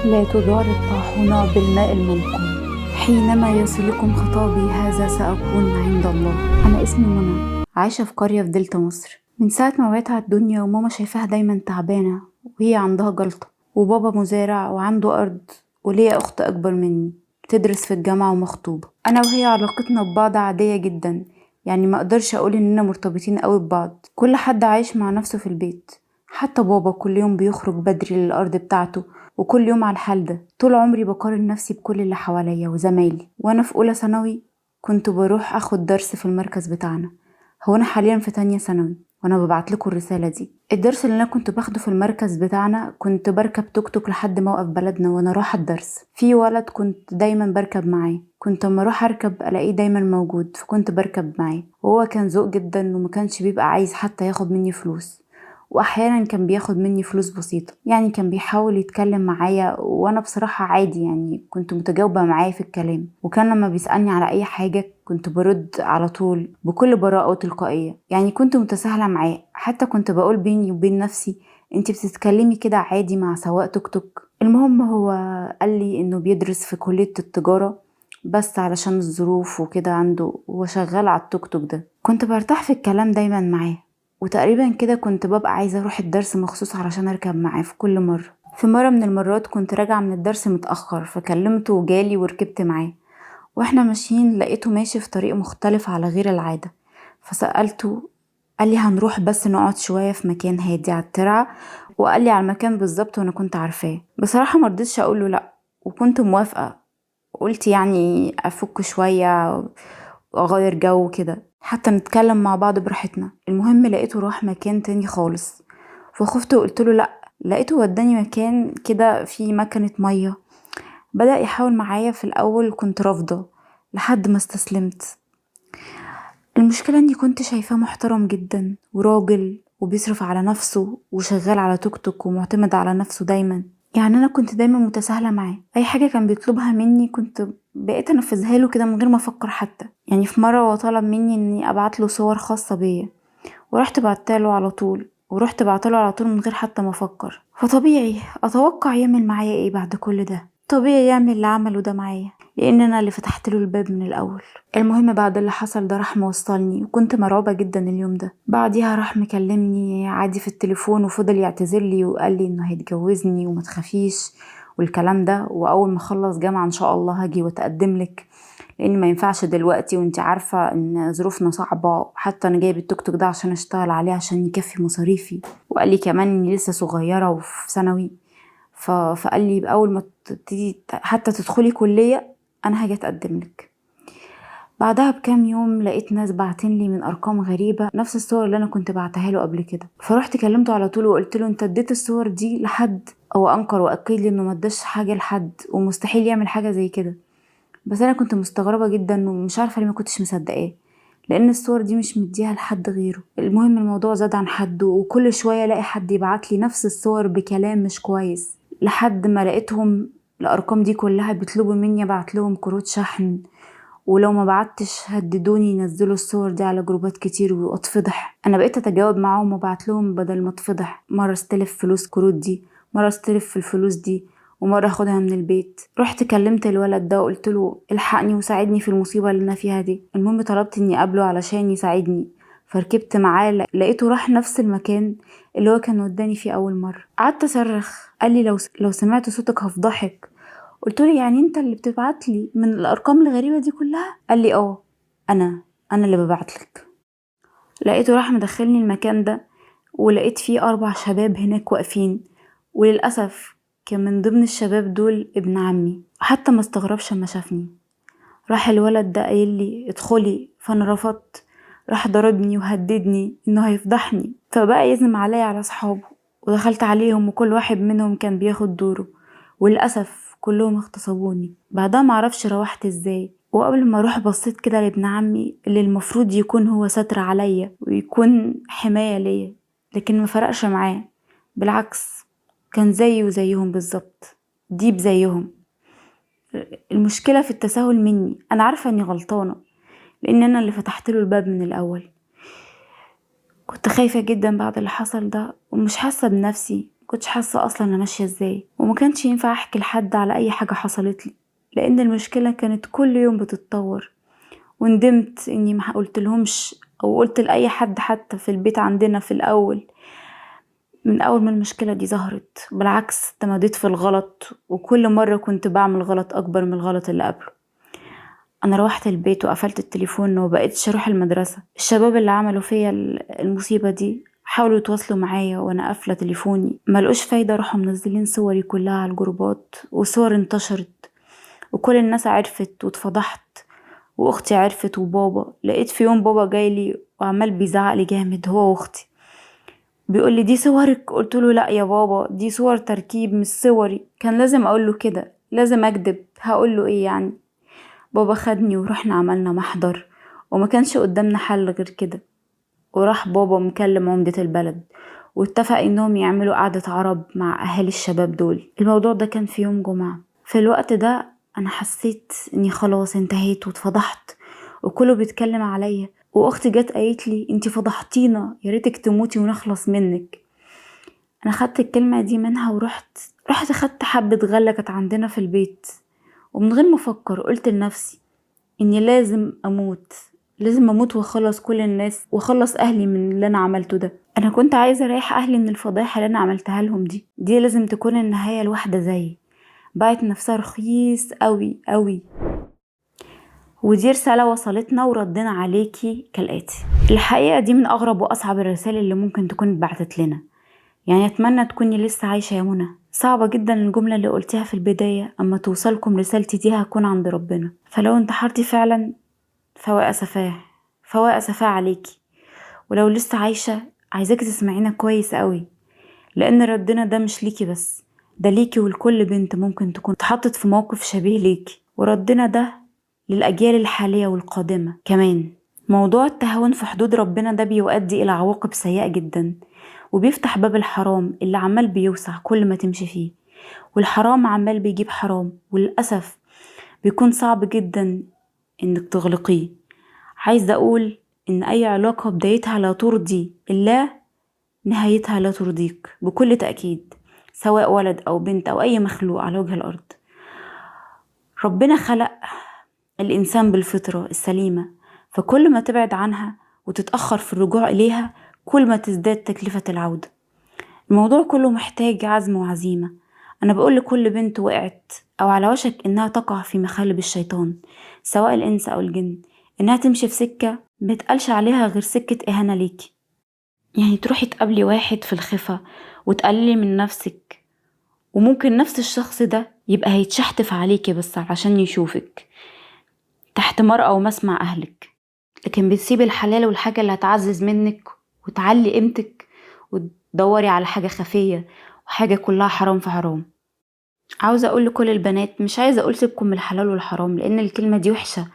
لا تدار الطاحنة بالماء المنقول. حينما يصلكم خطابي هذا سأكون عند الله. أنا اسمي منى، عايشة في قرية في دلتا مصر. من ساعة ما وعيت على الدنيا وماما شايفاها دايما تعبانة وهي عندها جلطة، وبابا مزارع وعنده أرض، وليا أخت أكبر مني بتدرس في الجامعة ومخطوبة. أنا وهي علاقتنا ببعض عادية جدا، يعني ما أقدرش أقول إننا مرتبطين قوي ببعض. كل حد عايش مع نفسه في البيت، حتى بابا كل يوم بيخرج بدري للأرض بتاعته، وكل يوم على الحال ده. طول عمري بقارن نفسي بكل اللي حواليا وزمايلي. وانا في اولى ثانوي كنت بروح اخد درس في المركز بتاعنا. هو انا حاليا في تانية ثانوي وانا ببعت لكم الرسالة دي. الدرس اللي انا كنت باخده في المركز بتاعنا كنت بركب توك توك لحد موقف بلدنا وانا رايحة الدرس. في ولد كنت دايما بركب معاه، كنت اما اروح اركب الاقيه دايما موجود، فكنت بركب معاه. وهو كان ذوق جدا وما كانش بيبقى عايز حتى ياخد مني فلوس، واحيانا كان بياخد مني فلوس بسيطة. يعني كان بيحاول يتكلم معايا وانا بصراحة عادي، يعني كنت متجاوبة معاه في الكلام. وكان لما بيسألني على اي حاجة كنت برد على طول بكل براءة وتلقائية. يعني كنت متساهلة معاه، حتى كنت بقول بيني وبين نفسي انتي بتتكلمي كده عادي مع سواق توك توك. المهم هو قال لي انه بيدرس في كلية التجارة، بس علشان الظروف وكده عنده هو شغال على التوك توك ده. كنت برتاح في الكلام دايما معاه، وتقريبا كده كنت ببقى عايزة اروح الدرس مخصوص علشان اركب معاه في كل مرة. في مرة من المرات كنت راجعة من الدرس متأخر، فكلمته وجالي وركبت معاه. واحنا ماشيين لقيته ماشي في طريق مختلف على غير العادة، فسألته. قال لي هنروح بس نقعد شوية في مكان هادي على الترعة، وقال لي على المكان بالظبط وانا كنت عارفاه. بصراحة مرضتش اقوله لا، وكنت موافقة. قلت يعني افك شوية واغير جو كده، حتى نتكلم مع بعض براحتنا. المهم لقيته راح مكان تاني خالص، فخفت وقلت له لا. لقيته وداني مكان كده فيه مكنة مية. بدأ يحاول معايا، في الاول كنت رافضة لحد ما استسلمت. المشكلة اني كنت شايفاه محترم جدا وراجل وبيصرف على نفسه وشغال على توك توك ومعتمد على نفسه دايما. يعني انا كنت دايما متساهلة معاه، اي حاجة كان بيطلبها مني كنت بقيت انفذها له كده من غير ما افكر حتى. يعني في مرة هو طلب مني اني ابعت له صور خاصة بيا، ورحت بعتله على طول، من غير حتى ما افكر. فطبيعي اتوقع يعمل معايا ايه بعد كل ده؟ طبيعي يعمل اللي عمله ده معايا، لان انا اللي فتحت له الباب من الاول. المهم بعد اللي حصل ده راح موصلني، وكنت مرعوبة جدا اليوم ده. بعديها راح مكلمني عادي في التليفون، وفضل يعتذر لي وقال لي انه هيتجوزني وما تخافيش والكلام ده، واول ما اخلص جامعة ان شاء الله هاجي واتقدم لك، لان ما ينفعش دلوقتي وانتي عارفة ان ظروفنا صعبة. حتى انا جايب التوك توك ده عشان اشتغل عليه عشان يكفي مصاريفي. وقال لي كمان اني لسه صغيرة وفي ثانوي، فقال لي اول ما تبتدي حتى تدخلي كلية انا هاجي اتقدم لك. بعدها بكام يوم لقيت ناس بعتين لي من ارقام غريبة نفس الصور اللي انا كنت بعتها له قبل كده. فرحت كلمته على طول وقلت له انت اديت الصور دي لحد؟ هو انكر واكد لي انه ما اداش حاجة لحد ومستحيل يعمل حاجة زي كده. بس انا كنت مستغربة جدا ومش عارفة ليه ما كنتش مصدقاه، لان الصور دي مش مديها لحد غيره. المهم الموضوع زاد عن حده، وكل شوية الاقي حد يبعت لي نفس الصور بكلام مش كويس، لحد ما لقيتهم الارقام دي كلها بيطلبوا مني ابعت لهم كروت شحن، ولو ما بعتش هددوني ينزلوا الصور دي على جروبات كتير واتفضح. انا بقيت اتجاوب معاهم وابعت لهم بدل ما اتفضح. مره استلف فلوس كروت دي، مره استلف الفلوس دي، ومره اخدها من البيت. رحت كلمت الولد ده وقلت له الحقني وساعدني في المصيبه اللي انا فيها دي. المهم طلبت اني اقابله علشان يساعدني، فركبت معاه. لقيته راح نفس المكان اللي هو كان وداني فيه اول مره. قعدت اصرخ. قال لي لو سمعت صوتك هفضحك. قلت له يعني انت اللي بتبعت لي من الارقام الغريبه دي كلها؟ قال لي اه، انا اللي ببعت لك. لقيته راح مدخلني المكان ده، ولقيت فيه 4 شباب هناك واقفين، وللاسف كان من ضمن الشباب دول ابن عمي. حتى ما استغربش اما شافني. راح الولد ده قايل لي ادخلي، فانا رفضت. راح ضربني وهددني انه هيفضحني، فبقى يزم عليا على اصحابه. ودخلت عليهم وكل واحد منهم كان بياخد دوره، وللاسف كلهم اغتصبوني. بعدها معرفش روحت ازاي. وقبل ما اروح بصيت كده لابن عمي اللي المفروض يكون هو ستر عليا ويكون حماية ليا، لكن ما فرقش معاه. بالعكس، كان زيي وزيهم بالظبط، ديب زيهم. المشكلة في التساهل مني. انا عارفة اني غلطانة، لان انا اللي فتحت له الباب من الاول. كنت خايفة جدا بعد اللي حصل ده، ومش حاسة بنفسي، كنتش حاسة اصلا انا ماشية ازاي، وما كانش ينفع احكي لحد على اي حاجة حصلت لي، لان المشكلة كانت كل يوم بتتطور. وندمت اني ما قلت لهمش او قلت لاي حد حتى في البيت عندنا في الاول، من اول ما المشكلة دي ظهرت. بالعكس تماديت في الغلط، وكل مرة كنت بعمل غلط اكبر من الغلط اللي قبله. انا روحت البيت وقفلت التليفون ومبقتش اروح المدرسة. الشباب اللي عملوا فيا المصيبة دي حاولوا يتواصلوا معايا وانا قافلة تليفوني، ملقوش فايدة. راحوا منزلين صوري كلها على الجروبات، وصور انتشرت وكل الناس عرفت واتفضحت، واختي عرفت وبابا. لقيت في يوم بابا جايلي وعمال بيزعقلي جامد هو واختي، بيقولي دي صورك؟ قلتله لا يا بابا، دي صور تركيب مش صوري. كان لازم اقوله كده، لازم اكدب، هقوله ايه يعني؟ بابا خدني ورحنا عملنا محضر، وما كانش قدامنا حل غير كده. وراح بابا مكلم عمدة البلد، واتفق انهم يعملوا قعدة عرب مع اهالي الشباب دول. الموضوع ده كان في يوم جمعة. في الوقت ده انا حسيت اني خلاص انتهيت واتفضحت، وكله بيتكلم عليا. واختي جت قالت لي انتي فضحتينا، يا ريتك تموتي ونخلص منك. انا خدت الكلمة دي منها ورحت خدت حبة غلة كانت عندنا في البيت، ومن غير ما افكر قلت لنفسي اني لازم اموت، لازم اموت واخلص كل الناس واخلص اهلي من اللي انا عملته ده. انا كنت عايزه اريح اهلي من الفضايح اللي انا عملتها لهم دي لازم تكون النهايه الواحده زيي. باعت نفسها رخيص قوي قوي. ودي رساله وصلتنا وردنا عليكي كالاتي. الحقيقه دي من اغرب واصعب الرسائل اللي ممكن تكون اتبعتت لنا. يعني اتمنى تكوني لسه عايشه يا منى. صعبه جدا الجمله اللي قلتيها في البدايه، اما توصلكم رسالتي دي هكون عند ربنا. فلو انتحرتي فعلا فواء أسفاه، فواء أسفاه عليكي. ولو لسه عايشة عايزاكي تسمعينا كويس قوي، لأن ردنا ده مش ليكي بس، ده ليكي ولكل بنت ممكن تكون اتحطت في موقف شبيه ليكي. وردنا ده للأجيال الحالية والقادمة كمان. موضوع التهاون في حدود ربنا ده بيؤدي إلى عواقب سيئة جدا، وبيفتح باب الحرام اللي عمال بيوسع كل ما تمشي فيه. والحرام عمال بيجيب حرام، وللأسف بيكون صعب جدا إنك تغلقيه. عايزة أقول إن أي علاقة بدايتها لا ترضي الله نهايتها لا ترضيك بكل تأكيد، سواء ولد أو بنت أو أي مخلوق على وجه الأرض. ربنا خلق الإنسان بالفطرة السليمة، فكل ما تبعد عنها وتتأخر في الرجوع إليها كل ما تزداد تكلفة العودة. الموضوع كله محتاج عزم وعزيمة. أنا بقول لكل بنت وقعت أو على وشك إنها تقع في مخالب الشيطان، سواء الإنس أو الجن، إنها تمشي في سكة متقالش عليها غير سكة إهانة ليكي. يعني تروحي تقابلي واحد في الخفا وتقللي من نفسك، وممكن نفس الشخص ده يبقى هيتشحتف عليكي بس عشان يشوفك تحت مرأى ومسمع أهلك، لكن بتسيبي الحلال والحاجة اللي هتعزز منك وتعلي قيمتك، وتدوري على حاجة خفية وحاجة كلها حرام في حرام. عاوزة أقول لكل البنات، مش عايزة أقول سيبكم من الحلال والحرام، لأن الكلمة دي وحشة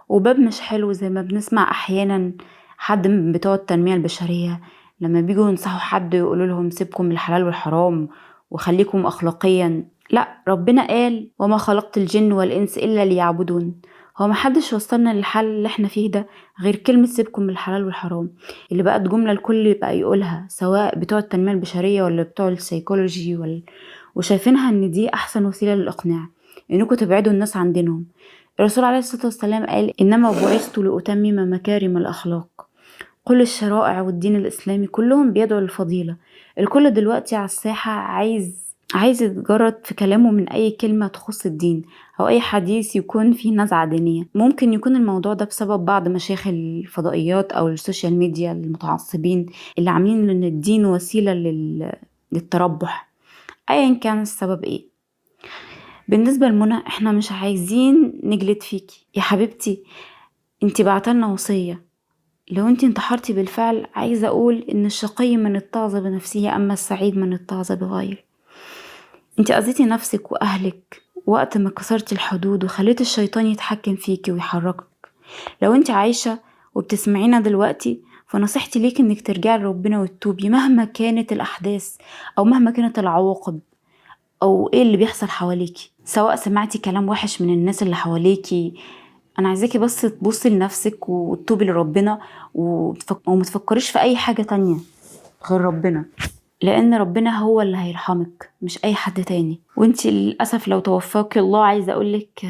وباب مش حلو، زي ما بنسمع أحيانا حد من بتوع التنمية البشرية لما بيجوا ينصحوا حد يقولوا لهم سيبكم من الحلال والحرام وخليكم أخلاقيا. لا، ربنا قال وما خلقت الجن والإنس إلا ليعبدون. هو محدش وصلنا للحل اللي احنا فيه ده غير كلمة سيبكم من الحلال والحرام، اللي بقت جملة الكل يبقى يقولها، سواء بتوع التنمية البشرية ولا بتوع السيكولوجي وشايفينها ان دي احسن وسيلة للاقناع انكم تبعدوا الناس عن دينهم. الرسول عليه الصلاة والسلام قال انما بعثت لأتمم مكارم الاخلاق. كل الشرائع والدين الاسلامي كلهم بيدعوا للفضيلة. الكل دلوقتي على الساحة عايز يتجرد في كلامه من اي كلمة تخص الدين او اي حديث يكون فيه نزعة دينية. ممكن يكون الموضوع ده بسبب بعض مشايخ الفضائيات او السوشيال ميديا المتعصبين اللي عاملين ان الدين وسيلة للتربح. ايا كان السبب ايه. بالنسبة لمنى، احنا مش عايزين نجلد فيكي يا حبيبتي، انتي بعتلنا وصية. لو انتي انتحرتي بالفعل، عايزة اقول ان الشقي من اتعظ بنفسه اما السعيد من اتعظ بغيره. انتي اذيتي نفسك واهلك وقت ما كسرتي الحدود وخليت الشيطان يتحكم فيكي ويحركك. لو انتي عايشة وبتسمعينا دلوقتي، فنصيحتي ليك انك ترجعي لربنا وتتوبي مهما كانت الاحداث او مهما كانت العواقب او ايه اللي بيحصل حواليكي. سواء سمعتي كلام وحش من الناس اللي حواليكي، انا عايزاكي بس تبصي لنفسك وتتوبي لربنا ومتفكريش في اي حاجة تانية غير ربنا، لان ربنا هو اللي هيرحمك مش اي حد تاني. وانتي للاسف لو توفاك الله عايزه اقولك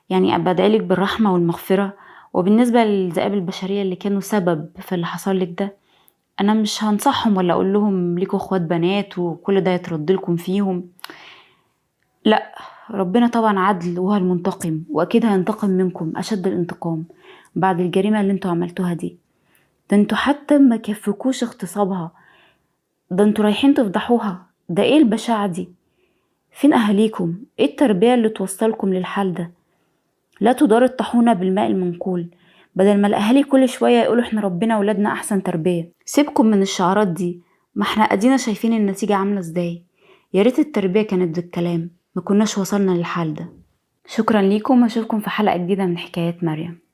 يعني بدعيلك بالرحمه والمغفره. وبالنسبه للذئاب البشريه اللي كانوا سبب في اللي حصل لك ده، انا مش هنصحهم ولا اقول لهم ليكوا اخوات بنات وكل ده يترد لكم فيهم. لا، ربنا طبعا عدل وهو المنتقم، واكيد هينتقم منكم اشد الانتقام بعد الجريمه اللي انتوا عملتوها دي. ده انتوا حتى ما كفكوش اغتصابها، ده انتوا رايحين تفضحوها. ده ايه البشاعة دي؟ فين اهاليكم؟ ايه التربية اللي توصلكم للحال ده؟ لا تدار الطاحونة بالماء المنقول. بدل ما الاهالي كل شوية يقولوا احنا ربنا ولادنا احسن تربية. سيبكم من الشعارات دي، ما احنا ادينا شايفين النتيجة عاملة ازاي. يا ريت التربية كانت بالكلام، ما كناش وصلنا للحال ده. شكرا ليكم، واشوفكم في حلقة جديدة من حكايات مريم.